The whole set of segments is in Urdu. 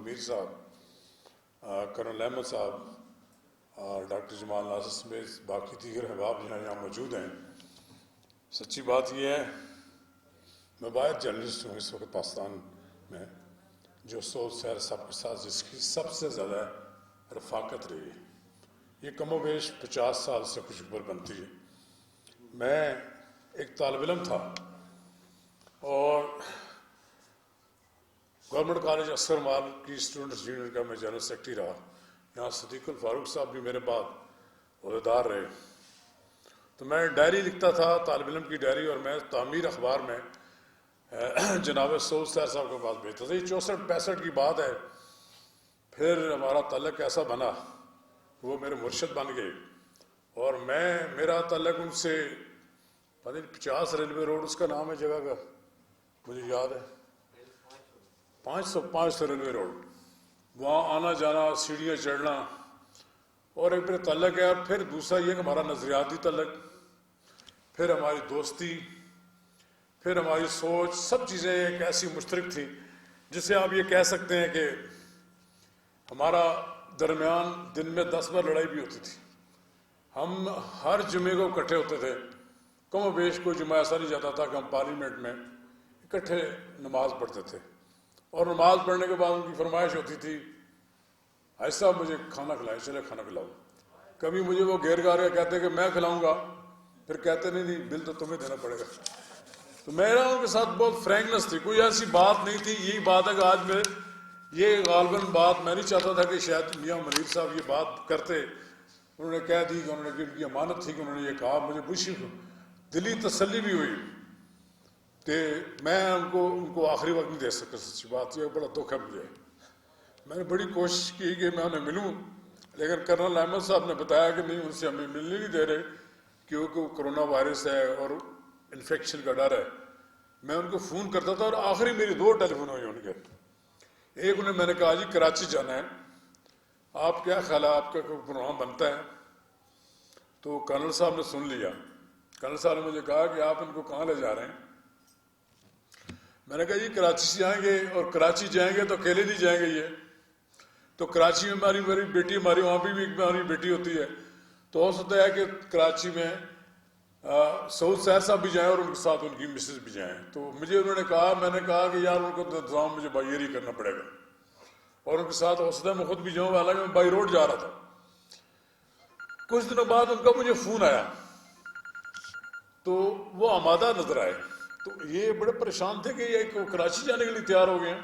میر صاحب, کرنل احمد صاحب اور ڈاکٹر جمال ناصر سمیت باقی دیگر احباب یہاں موجود ہیں. سچی بات یہ ہے, میں باہر جرنلسٹ ہوں اس وقت پاکستان میں, جو سعود سیر صاحب کے ساتھ جس کی سب سے زیادہ رفاقت رہی ہے. یہ کم و بیش 50 سال سے کچھ عمر بنتی ہے. میں ایک طالب علم تھا اور گورنمنٹ کالج عسکر مال کی اسٹوڈنٹس یونین کا میں جنرل سیکرٹری رہا. یہاں صدیق الفاروق صاحب بھی میرے بعد عہدیدار رہے. تو میں ڈائری لکھتا تھا, طالب علم کی ڈائری, اور میں تعمیر اخبار میں جناب سعود سیر صاحب کے پاس بھیجتا تھا. یہ 64-65 کی بات ہے. پھر ہمارا تعلق ایسا بنا, وہ میرے مرشد بن گئے, اور میرا تعلق ان سے 50 ریلوے روڈ اس کا نام ہے جگہ کا, مجھے یاد ہے 500 ریلوے روڈ, وہاں آنا جانا, سیڑھیاں چڑھنا, اور ایک میرا تعلق ہے. اور پھر دوسرا یہ کہ ہمارا نظریاتی تعلق, پھر ہماری دوستی, پھر ہماری سوچ, سب چیزیں ایک ایسی مشترک تھی جس سے آپ یہ کہہ سکتے ہیں کہ ہمارا درمیان دن میں 10 بار لڑائی بھی ہوتی تھی. ہم ہر جمعے کو اکٹھے ہوتے تھے. کم و بیش کوئی جمعہ ایسا نہیں جاتا تھا کہ ہم پارلیمنٹ میں اکٹھے نماز پڑھتے تھے. اور نماز پڑھنے کے بعد ان کی فرمائش ہوتی تھی, ایسا مجھے کھانا کھلائیں, چلے کھانا کھلاؤ. کبھی مجھے وہ گیر گار کے کہتے کہ میں کھلاؤں گا, پھر کہتے نہیں بل تو تمہیں دینا پڑے گا. تو میرا ان کے ساتھ بہت فرینکنس تھی, کوئی ایسی بات نہیں تھی. یہی بات ہے کہ آج میں یہ غالباً بات میں نہیں چاہتا تھا کہ شاید میاں منیر صاحب یہ بات کرتے. انہوں نے کہہ دی کہ انہوں نے ان کی امانت تھی کہ انہوں نے یہ کہا. مجھے بڑی دلی تسلی بھی ہوئی کہ میں ان کو آخری وقت نہیں دے سکتا. سچی بات یہ بڑا دکھ ہے مجھے. میں نے بڑی کوشش کی کہ میں انہیں ملوں, لیکن کرنل احمد صاحب نے بتایا کہ نہیں, ان سے ہمیں ملنے نہیں دے رہے کیونکہ کرونا وائرس ہے اور انفیکشن کا ڈر ہے. میں ان کو فون کرتا تھا, اور آخری میری 2 ٹیلی فون ہوئی ان کے. ایک انہیں میں نے کہا جی کراچی جانا ہے, آپ کیا خیال ہے, آپ کا کوئی پروگرام بنتا ہے؟ تو کرنل صاحب نے سن لیا. کرنل صاحب نے مجھے کہا کہ آپ ان کو کہاں لے جا رہے ہیں؟ میں نے کہا جی کراچی سے جائیں گے, اور کراچی جائیں گے تو اکیلے نہیں جائیں گے. یہ تو کراچی میں میری بیٹی, ہماری وہاں بھی ہماری بیٹی ہوتی ہے, تو ہو سکتا ہے کہ کراچی میں سعود سیر صاحب بھی جائیں اور ان کے ساتھ ان کی مسز بھی جائیں. تو مجھے انہوں نے کہا, میں نے کہا کہ یار ان کو انتظام مجھے بائی ایئر ہی کرنا پڑے گا, اور ان کے ساتھ ہو سکتا ہے میں خود بھی جاؤں, حالانکہ میں بائی روڈ جا رہا تھا. کچھ دنوں بعد ان کا مجھے فون آیا, تو وہ آمادہ نظر آئے. تو یہ بڑے پریشان تھے کہ یہ کراچی جانے کے لیے تیار ہو گئے ہیں.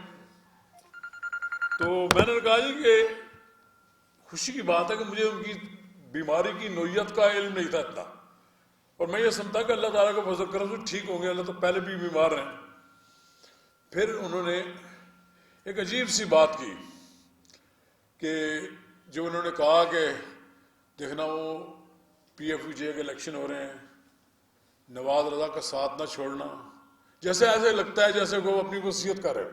تو میں نے کہا جی کہ خوشی کی بات ہے کہ مجھے ان کی بیماری کی نوعیت کا علم نہیں تھا اتنا, اور میں یہ سمجھتا کہ اللہ تعالیٰ کا فضل کرم سے ٹھیک ہوں گے, اللہ تو پہلے بھی بیمار ہیں. پھر انہوں نے ایک عجیب سی بات کی کہ جو انہوں نے کہا کہ دیکھنا وہ پی ایف جے کے الیکشن ہو رہے ہیں, نواز رضا کا ساتھ نہ چھوڑنا. جیسے ایسے لگتا ہے جیسے وہ اپنی وصیت کر رہے.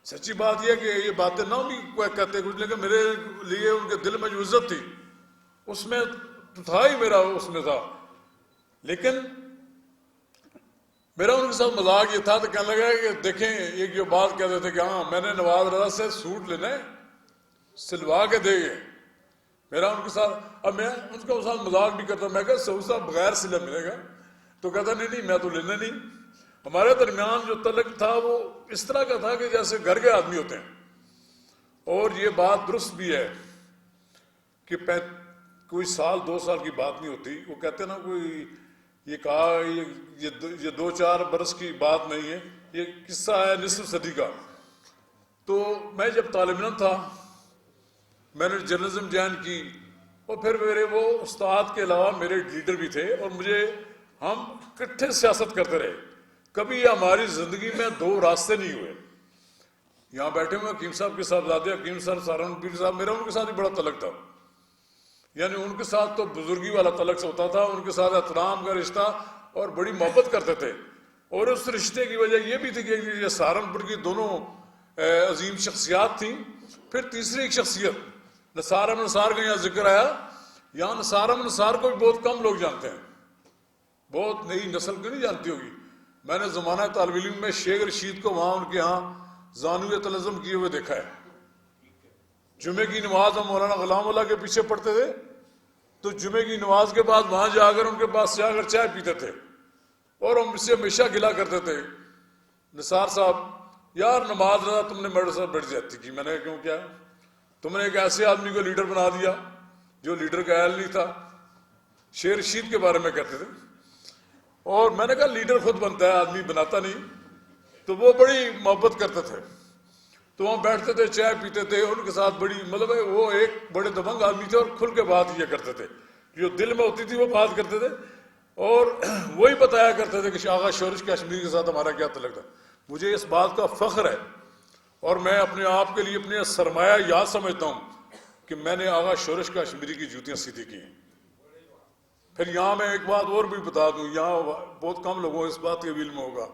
سچی بات یہ کہ یہ باتیں نہ بھی کہتے کچھ, لیکن میرے لیے ان کے دل میں جو عزت تھی اس میں تھا ہی, میرا اس میں تھا. لیکن میرا ان کے ساتھ مذاق یہ تھا, تو کہنے لگا کہ دیکھیں یہ جو بات کہتے تھے کہ ہاں میں نے نواز رضا سے سوٹ لینا ہے, سلوا کے دے گے. میرا ان کے ساتھ, اب میں ان کے ساتھ مذاق بھی کرتا, میں کہا سعود صاحب بغیر سلا ملے گا, تو کہتا نہیں میں تو لینا نہیں. ہمارے درمیان جو تعلق تھا وہ اس طرح کا تھا کہ جیسے گھر کے آدمی ہوتے ہیں. اور یہ بات درست بھی ہے کہ کوئی 1-2 سال کی بات نہیں ہوتی. وہ کہتے ہیں نا, کوئی یہ کہا یہ 2-4 برس کی بات نہیں ہے, یہ قصہ ہے نصف صدی کا. تو میں جب طالب علم تھا میں نے جرنلزم جوائن کی, اور پھر میرے وہ استاد کے علاوہ میرے لیڈر بھی تھے, اور ہم اکٹھے سیاست کرتے رہے. کبھی ہماری زندگی میں 2 راستے نہیں ہوئے. یہاں بیٹھے ہوئے حکیم صاحب کے صاحبزادے حکیم سہارنپور صاحب, میرا ان کے ساتھ بھی بڑا تعلق تھا. یعنی ان کے ساتھ تو بزرگی والا تعلق سے ہوتا تھا, ان کے ساتھ احترام کا رشتہ, اور بڑی محبت کرتے تھے. اور اس رشتے کی وجہ یہ بھی تھی کہ یہ سہارنپور کی دونوں عظیم شخصیات تھیں. پھر تیسری ایک شخصیت نثار احمد نثار کا یہاں ذکر آیا. یہاں نثار احمد نثار کو بھی بہت کم لوگ جانتے ہیں, بہت نئی نسل کو نہیں جانتی ہوگی. میں نے زمانہ طالب علم میں شیخ رشید کو وہاں ان کے ہاں زانویہ تلزم کیے ہوئے دیکھا ہے. جمعے کی نماز ہم مولانا غلام اللہ کے پیچھے پڑھتے تھے تو جمعے کی نماز کے بعد وہاں جا کر ان کے پاس جا کر چائے پیتے تھے اور ہم اس سے ہمیشہ گلا کرتے تھے, نثار صاحب یار نماز رضا تم نے میرے ساتھ بڑھ جاتی کی. میں نے کہا کیوں, کیا تم نے ایک ایسے آدمی کو لیڈر بنا دیا جو لیڈر کا اہل نہیں تھا. شیر رشید کے بارے میں کہتے تھے. اور میں نے کہا لیڈر خود بنتا ہے, آدمی بناتا نہیں. تو وہ بڑی محبت کرتے تھے, تو وہاں بیٹھتے تھے, چائے پیتے تھے, ان کے ساتھ بڑی مطلب وہ ایک بڑے دبنگ آدمی تھے اور کھل کے بات یہ کرتے تھے, جو دل میں ہوتی تھی وہ بات کرتے تھے اور وہی بتایا کرتے تھے کہ آغا شورش کشمیری کے ساتھ ہمارا کیا تعلق تھا. مجھے اس بات کا فخر ہے اور میں اپنے آپ کے لیے اپنے سرمایہ یاد سمجھتا ہوں کہ میں نے آغا شورش کشمیری کی جوتیاں سیدھی کی ہیں. پھر یہاں میں ایک بات اور بھی بتا دوں, یہاں بہت کم لوگوں اس بات کے علم ہوگا,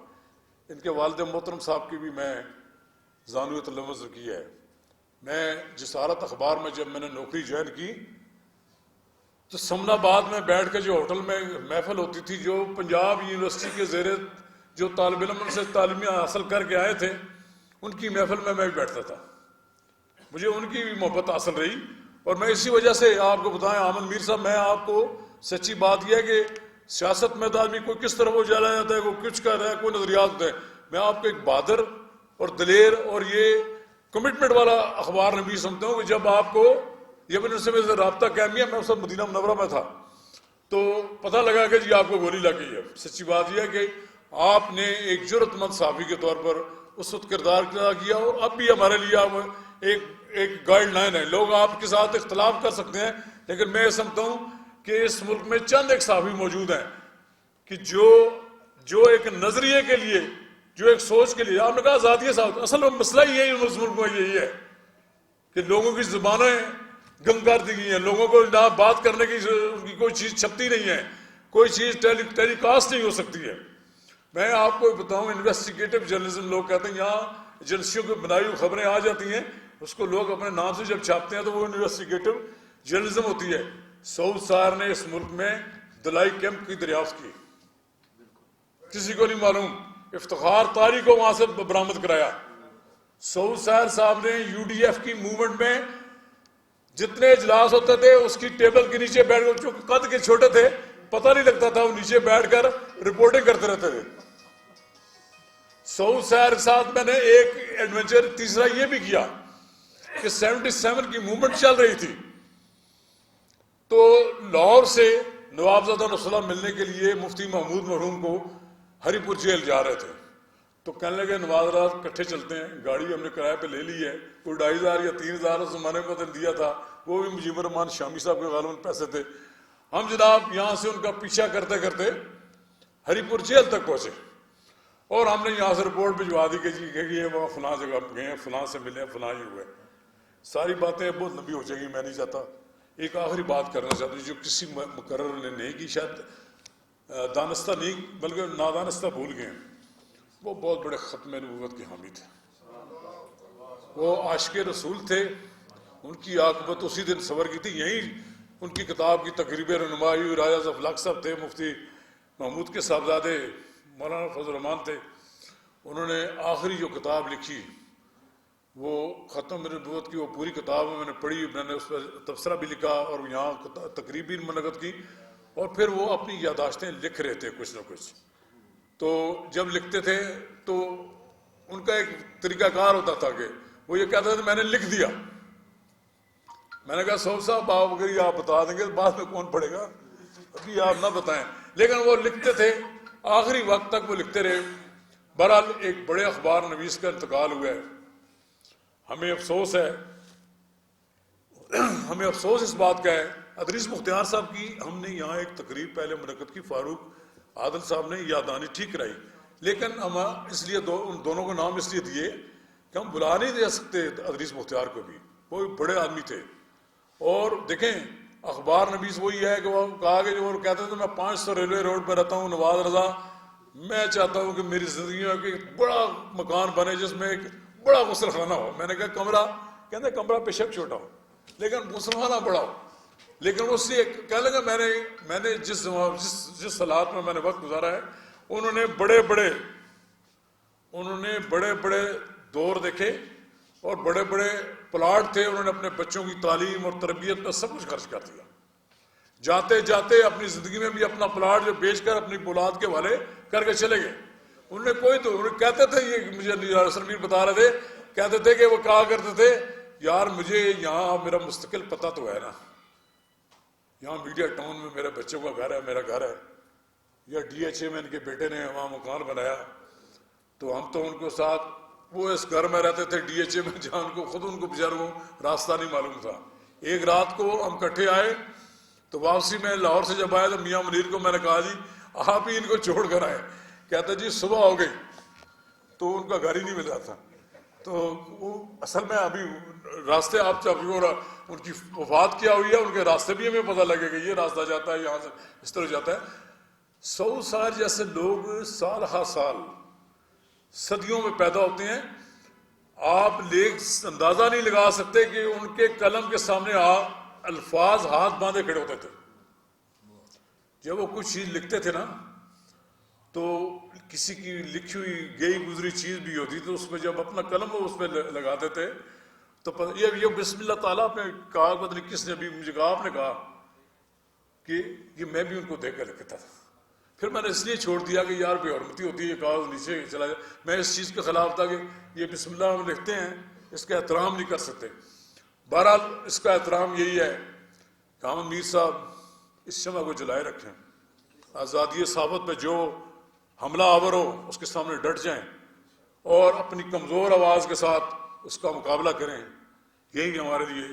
ان کے والد محترم صاحب کی بھی میں زانویہ تلمذ کی ہے. میں جسارت اخبار میں جب میں نے نوکری جوائن کی تو سمن آباد میں بیٹھ کے جو ہوٹل میں محفل ہوتی تھی, جو پنجاب یونیورسٹی کے زیر جو طالب علم سے تعلیمیں حاصل کر کے آئے تھے ان کی محفل میں بھی بیٹھتا تھا. مجھے ان کی بھی محبت حاصل رہی اور میں اسی وجہ سے آپ کو بتائیں آمن میر صاحب, میں آپ کو سچی بات یہ ہے کہ سیاست میں تو آدمی کوئی کس طرح وہ جانا جاتا ہے, کوئی کچھ کر رہا ہے, کوئی نظریات ہوتا ہے. میں آپ کو ایک بہادر اور دلیر اور یہ کمٹمنٹ والا اخبار نویس سمجھتا ہوں کہ جب آپ کو یہ یونیورسٹی میں رابطہ قائم کیا, میں اس وقت مدینہ منورہ میں تھا, تو پتہ لگا کہ جی آپ کو گولی لگ گئی ہے. سچی بات یہ ہے کہ آپ نے ایک جرأت مند صحافی کے طور پر اس وقت کردار ادا کیا اور اب بھی ہمارے لیے آپ ایک گائیڈ لائن ہے. لوگ آپ کے ساتھ اختلاف کر سکتے ہیں لیکن میں سمجھتا ہوں کہ اس ملک میں چند ایک صحافی موجود ہیں کہ جو ایک نظریے کے لیے, جو ایک سوچ کے لیے, آپ نے کہا آزادی صاحب, اصل میں مسئلہ یہ ہے اس ملک میں یہی ہے کہ لوگوں کی زبانیں گم کر دی گئی ہیں, لوگوں کو نہ بات کرنے کی کوئی چیز چھپتی نہیں ہے, کوئی چیز ٹیلی کاسٹ نہیں ہو سکتی ہے. میں آپ کو بتاؤں انویسٹیگیٹو جرنلزم لوگ کہتے ہیں, یہاں ایجنسیوں کی بنائی ہوئی خبریں آ جاتی ہیں, اس کو لوگ اپنے نام سے جب چھاپتے ہیں تو وہ انویسٹیگیٹو جرنلزم ہوتی ہے. سعود سار نے اس ملک میں دلائی کیمپ کی دریافت کی, کسی کو نہیں معلوم, افتخار تاری کو وہاں سے برآمد کرایا. سعود سار صاحب نے یو ڈی ایف کی موومنٹ میں جتنے اجلاس ہوتے تھے اس کی ٹیبل کے نیچے بیٹھ کر, چونکہ قد کے چھوٹے تھے پتہ نہیں لگتا تھا, وہ نیچے بیٹھ کر رپورٹنگ کرتے رہتے تھے. سعود سار کے ساتھ میں نے ایک ایڈونچر تیسرا یہ بھی کیا کہ 77 کی موومنٹ چل رہی تھی تو لاہور سے نوابزادہ نصر اللہ ملنے کے لیے مفتی محمود مرحوم کو ہری پور جیل جا رہے تھے. تو کہنے لگے نواز رات کٹھے چلتے ہیں, گاڑی ہم نے کرایہ پہ لے لی ہے, کوئی 2500 یا 3000 اس زمانے میں دیا تھا, وہ بھی مجیب الرحمان شامی صاحب کے غالباً پیسے تھے. ہم جناب یہاں سے ان کا پیچھا کرتے کرتے ہری پور جیل تک پہنچے اور ہم نے یہاں سے رپورٹ بھجوا دی کہ جی کہ یہ وہ فلاں جگہ گئے ہیں, فلاں سے ملے ہیں, فلاں ہی ہوئے. ساری باتیں بہت لمبی ہو جائیں گی, میں نہیں چاہتا. ایک آخری بات کرنا چاہتا ہوں جو کسی مقرر نے نہیں کی, شاید دانستہ نہیں بلکہ نادانستہ بھول گئے ہیں. وہ بہت بڑے ختم نبوت کے حامی تھے, وہ عاشق رسول تھے, ان کی عاقبت اسی دن سور کی تھی. یہیں ان کی کتاب کی تقریب رہنمائی ہوئی. راجہ ظفرلاق صاحب تھے, مفتی محمود کے صاحبزادے مولانا فضل الرحمان تھے, انہوں نے آخری جو کتاب لکھی وہ ختم نبوت کی, وہ پوری کتاب میں نے پڑھی, میں نے اس پر تبصرہ بھی لکھا اور یہاں تقریب بھی منعقد کی, اور پھر وہ اپنی یادداشتیں لکھ رہے تھے کچھ نہ کچھ. تو جب لکھتے تھے تو ان کا ایک طریقہ کار ہوتا تھا کہ وہ یہ کہتے تھے میں نے لکھ دیا. میں نے کہا سعود صاحب آپ اگر یہ آپ بتا دیں گے تو بعد میں کون پڑھے گا, ابھی آپ نہ بتائیں. لیکن وہ لکھتے تھے, آخری وقت تک وہ لکھتے رہے. بہرحال ایک بڑے اخبار نویس کا انتقال ہوا ہے. ہمیں افسوس ہے, ہمیں افسوس اس بات کا ہے. ادریس مختار صاحب کی ہم نے یہاں ایک تقریب پہلے منعقد کی, فاروق عادل صاحب نے یادداشت ٹھیک کرائی, لیکن ہم اس لیے ان دونوں کو نام اس لیے دیے کہ ہم بلا نہیں دے سکتے ادریس مختار کو بھی, وہ بڑے آدمی تھے. اور دیکھیں اخبار نویس وہی ہے کہ وہ کہا کہ جو وہ کہتے تھے میں 500 ریلوے روڈ پہ رہتا ہوں, نواز رضا میں چاہتا ہوں کہ میری زندگی میں ایک بڑا مکان بنے جس میں ایک بڑا غسل خانہ ہو. میں نے کہا کمرہ, کہتے کمرہ بے شک چھوٹا ہو لیکن غسل خانہ بڑا ہو. لیکن اس سے کہنے لگا میں نے جس حالات میں نے وقت گزارا ہے, انہوں نے بڑے بڑے دور دیکھے اور بڑے بڑے پلاٹ تھے، انہوں نے اپنے بچوں کی تعلیم اور تربیت پر سب کچھ خرچ کر دیا. جاتے جاتے اپنی زندگی میں بھی اپنا پلاٹ جو بیچ کر اپنی اولاد کے حوالے کر کے چلے گئے. انہوں نے کوئی تو انہوں نے کہتے تھے، یہ مجھے سرمیر بتا رہے تھے، کہتے تھے کہ وہ کہا کرتے تھے یار مجھے یہاں میرا مستقل پتہ تو ہے نا، یہاں میڈیا ٹاؤن میں میرے بچوں کا گھر ہے، میرا گھر ہے، یا ڈی ایچ اے میں ان کے بیٹے نے وہاں مکان بنایا، تو ہم تو ان کو ساتھ وہ اس گھر میں رہتے تھے ڈی ایچ اے میں جہاں ان کو خود ان کو بیچاروں کو راستہ نہیں معلوم تھا. ایک رات کو ہم اکٹھے آئے تو واپسی میں لاہور سے جب آئے تو میاں منیر کو میں نے کہا جی آپ ہی ان کو چھوڑ کر آئے. کہتا جی صبح ہو گئی تو ان کا گھر ہی نہیں مل رہا تھا. تو وہ اصل میں ابھی راستے آپ ان کی وفات کیا ہوئی ہے، ان کے راستے بھی ہمیں پتہ لگے کہ یہ راستہ جاتا ہے یہاں سے اس طرح جاتا ہے. 100 سال جیسے لوگ سال ہر سال صدیوں میں پیدا ہوتے ہیں، آپ اندازہ نہیں لگا سکتے کہ ان کے قلم کے سامنے الفاظ ہاتھ باندھے کھڑے ہوتے تھے. جب وہ کچھ چیز لکھتے تھے نا تو کسی کی لکھی ہوئی گئی گزری چیز بھی ہوتی تو اس میں جب اپنا قلم وہ اس پہ لگاتے تھے تو یہ بسم اللہ تعالیٰ آپ نے کہا، پتہ نہیں کس نے بھی مجھے کہا، آپ نے کہا کہ یہ میں بھی ان کو دیکھ کر لکھتا تھا. پھر میں نے اس لیے چھوڑ دیا کہ یار بے حرمتی ہوتی ہے، یہ کاغذ نیچے چلا جائے. میں اس چیز کے خلاف تھا کہ یہ بسم اللہ ہم لکھتے ہیں، اس کا احترام نہیں کر سکتے. بہرحال اس کا احترام یہی ہے کہ احمد میر صاحب اس شمع کو جلائے رکھیں، آزادی ثابت پہ جو حملہ آور ہو اس کے سامنے ڈٹ جائیں اور اپنی کمزور آواز کے ساتھ اس کا مقابلہ کریں. یہی ہمارے لیے